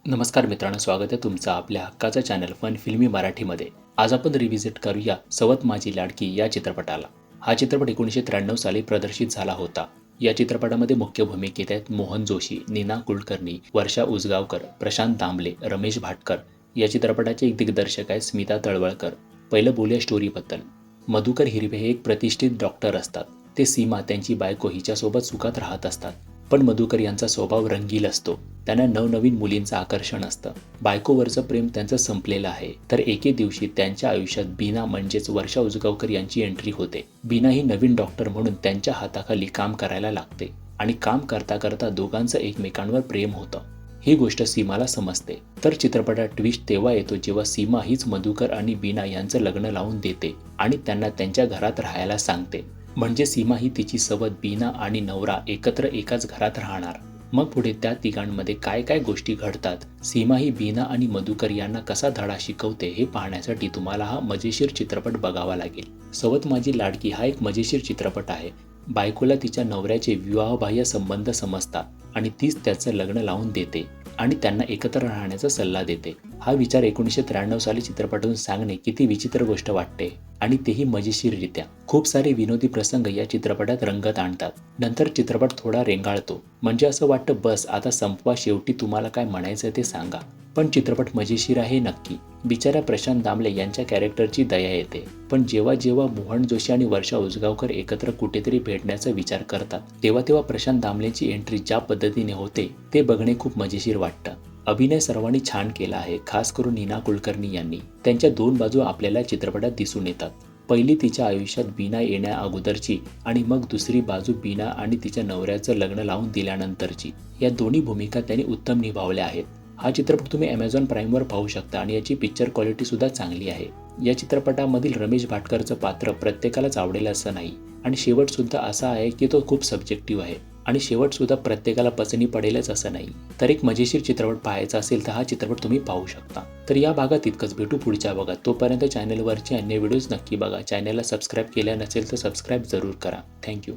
नमस्कार मित्रांनो, स्वागत आहे तुमचं आपल्या हक्काचा चॅनल फन फिल्मी मराठीमध्ये. आज आपण रिव्हिजिट करूया सवत माझी लाडकी या चित्रपटाला. हा चित्रपट 1993 साली प्रदर्शित झाला होता. या चित्रपटामध्ये मुख्य भूमिकेत आहेत मोहन जोशी, नीना कुलकर्णी, वर्षा उसगावकर, प्रशांत दामले, रमेश भाटकर. या चित्रपटाचे एक दिग्दर्शक आहेत स्मिता तळवळकर. पहिलं बोलूया स्टोरीबद्दल. मधुकर हिरवे हे एक प्रतिष्ठित डॉक्टर असतात. ते सीमा त्यांची बायको हिच्यासोबत सुखात राहत असतात. पण मधुकर यांचा स्वभाव रंगील असतो. त्यांना नवनवीन मुलींचं आकर्षण असतं. बायकोवरचं प्रेम त्यांचं संपलेलं आहे. तर एके दिवशी त्यांच्या आयुष्यात बीना म्हणजेच वर्षा उसगावकर यांची एंट्री होते. बीना ही नवीन डॉक्टर म्हणून त्यांच्या हाताखाली काम करायला लागते आणि काम करता करता दोघांचं एकमेकांवर प्रेम होतं. ही गोष्ट सीमाला समजते. तर चित्रपटात ट्विस्ट तेव्हा येतो जेव्हा सीमा हीच मधुकर आणि बीना यांचं लग्न लावून देते आणि त्यांना त्यांच्या घरात राहायला सांगते. म्हणजे सीमा ही तिची सवत बीना आणि नवरा एकत्र एकाच घरात राहणार. मग पुढे त्या तिघांमध्ये काय काय गोष्टी घडतात, सीमा ही बीना आणि मधुकर यांना कसा धडा शिकवते हे पाहण्यासाठी तुम्हाला हा मजेशीर चित्रपट बघावा लागेल. सवत माझी लाडकी हा एक मजेशीर चित्रपट आहे. बायकोला तिच्या नवऱ्याचे विवाहबाह्य संबंध समजतात आणि तीच त्याचं लग्न लावून देते आणि त्यांना एकत्र राहण्याचा सल्ला देते. हा विचार 1993 साली चित्रपटातून सांगणे किती विचित्र गोष्ट वाटते आणि तेही मजेशीररित्या. खूप सारे विनोदी प्रसंग या चित्रपटात रंगत आणतात. नंतर चित्रपट थोडा रेंगाळतो. म्हणजे असं वाटतं बस आता संपवा, शेवटी तुम्हाला काय म्हणायचं ते सांगा. पण चित्रपट मजेशीर आहे नक्की. बिचाऱ्या प्रशांत दामले यांच्या कॅरेक्टरची दया येते. पण जेव्हा जेव्हा मोहन जोशी आणि वर्षा उसगावकर एकत्र कुठेतरी भेटण्याचा विचार करतात तेव्हा प्रशांत दामलेची एंट्री ज्या पद्धतीने होते ते बघणे खूप मजेशीर वाटतं. अभिनय सर्वांनी छान केला आहे, खास करून नीना कुलकर्णी यांनी. त्यांच्या दोन बाजू आपल्याला चित्रपटात दिसून येतात. पहिली तिच्या आयुष्यात बीना येण्या अगोदरची आणि मग दुसरी बाजू बीना आणि तिच्या नवऱ्याचं लग्न लावून दिल्यानंतरची. या दोन्ही भूमिका त्यांनी उत्तम निभावल्या आहेत. हा चित्रपट तुम्ही Amazon प्राईमवर पाहू शकता आणि याची पिक्चर क्वालिटी सुद्धा चांगली आहे. या चित्रपटामधील रमेश भाटकरचं पात्र प्रत्येकालाच आवडेल असं नाही आणि शेवट सुद्धा असा आहे की तो खूप सब्जेक्टिव्ह आहे आणि शेवट सुद्धा प्रत्येकाला पचनी पडेलच असं नाही. तर एक मजेशीर चित्रपट पाहायचा असेल तर हा चित्रपट तुम्ही पाहू शकता. तर या भागात इतकंच, भेटू पुढच्या भागात. तोपर्यंत चॅनलवरचे अन्य व्हिडिओज नक्की बघा. चॅनलला सबस्क्राईब केल्या नसेल तर सबस्क्राईब जरूर करा. थँक्यू.